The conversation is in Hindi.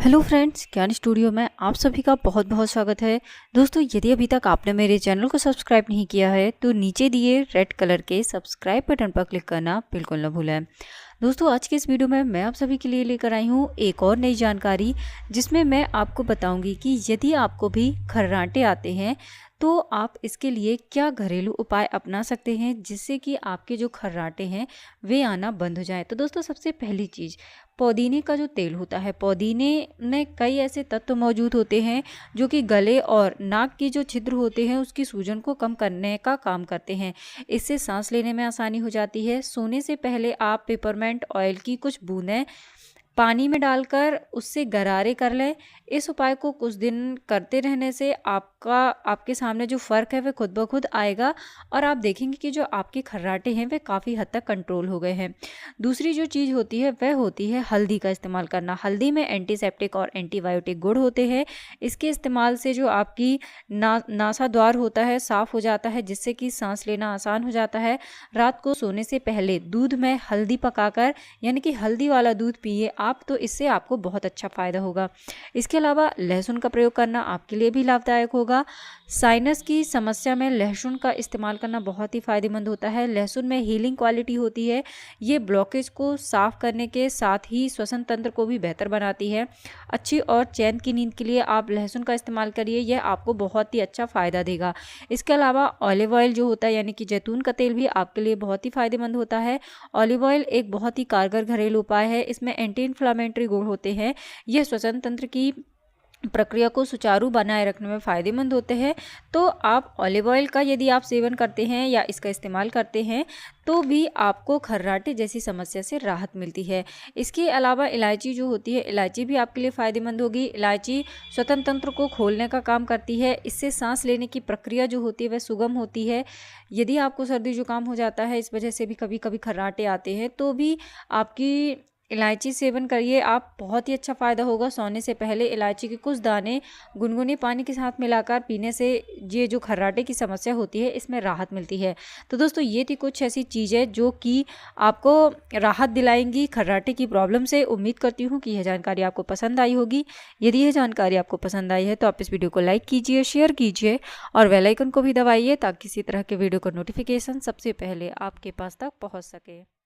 हेलो फ्रेंड्स, ज्ञान स्टूडियो में आप सभी का बहुत बहुत स्वागत है। दोस्तों, यदि अभी तक आपने मेरे चैनल को सब्सक्राइब नहीं किया है तो नीचे दिए रेड कलर के सब्सक्राइब बटन पर क्लिक करना बिल्कुल न भूलें। दोस्तों, आज के इस वीडियो में मैं आप सभी के लिए लेकर आई हूँ एक और नई जानकारी, जिसमें मैं आपको बताऊंगी कि यदि आपको भी खर्राटे आते हैं तो आप इसके लिए क्या घरेलू उपाय अपना सकते हैं जिससे कि आपके जो खर्राटे हैं वे आना बंद हो जाए। तो दोस्तों, सबसे पहली चीज़, पुदीने का जो तेल होता है, पुदीने में कई ऐसे तत्व मौजूद होते हैं जो कि गले और नाक के जो छिद्र होते हैं उसकी सूजन को कम करने का काम करते हैं। इससे सांस लेने में आसानी हो जाती है। सोने से पहले आप पेपरमेंट ऑयल की कुछ बूंदें पानी में डालकर उससे गरारे कर लें। इस उपाय को कुछ दिन करते रहने से आपके सामने जो फ़र्क है वह खुद ब खुद आएगा और आप देखेंगे कि जो आपके खर्राटे हैं वे काफ़ी हद तक कंट्रोल हो गए हैं। दूसरी जो चीज़ होती है वह होती है हल्दी का इस्तेमाल करना। हल्दी में एंटीसेप्टिक और एंटीबायोटिक गुण होते हैं। इसके इस्तेमाल से जो आपकी नासा द्वार होता है साफ़ हो जाता है, जिससे कि सांस लेना आसान हो जाता है। रात को सोने से पहले दूध में हल्दी पकाकर, यानी कि हल्दी वाला दूध पिए आप, तो इससे आपको बहुत अच्छा फ़ायदा होगा। इसके अलावा लहसुन का प्रयोग करना आपके लिए भी लाभदायक होगा। साइनस की समस्या में लहसुन का इस्तेमाल करना बहुत ही फ़ायदेमंद होता है। लहसुन में हीलिंग क्वालिटी होती है। ये ब्लॉकेज को साफ करने के साथ ही श्वसन तंत्र को भी बेहतर बनाती है। अच्छी और चैन की नींद के लिए आप लहसुन का इस्तेमाल करिए, यह आपको बहुत ही अच्छा फ़ायदा देगा। इसके अलावा ऑलिव ऑयल जो होता है, यानी कि जैतून का तेल, भी आपके लिए बहुत ही फ़ायदेमंद होता है। ऑलिव ऑयल एक बहुत ही कारगर घरेलू उपाय है। इसमें एंटी इन्फ्लामेटरी गुण होते हैं। यह श्वसन तंत्र की प्रक्रिया को सुचारू बनाए रखने में फ़ायदेमंद होते हैं। तो आप ऑलिव ऑयल का यदि आप सेवन करते हैं या इसका इस्तेमाल करते हैं तो भी आपको खर्राटे जैसी समस्या से राहत मिलती है। इसके अलावा इलायची जो होती है, इलायची भी आपके लिए फ़ायदेमंद होगी। इलायची श्वसन तंत्र को खोलने का काम करती है। इससे सांस लेने की प्रक्रिया जो होती है वह सुगम होती है। यदि आपको सर्दी जुकाम हो जाता है, इस वजह से भी कभी कभी खर्राटे आते हैं, तो भी आपकी इलायची सेवन करिए आप, बहुत ही अच्छा फ़ायदा होगा। सोने से पहले इलायची के कुछ दाने गुनगुने पानी के साथ मिलाकर पीने से ये जो खर्राटे की समस्या होती है इसमें राहत मिलती है। तो दोस्तों, ये थी कुछ ऐसी चीज़ें जो कि आपको राहत दिलाएंगी खर्राटे की प्रॉब्लम से। उम्मीद करती हूँ कि यह जानकारी आपको पसंद आई होगी। यदि यह जानकारी आपको पसंद आई है तो आप इस वीडियो को लाइक कीजिए, शेयर कीजिए और बेल आइकन को भी दबाइए ताकि इसी तरह के वीडियो का नोटिफिकेशन सबसे पहले आपके पास तक पहुँच सके।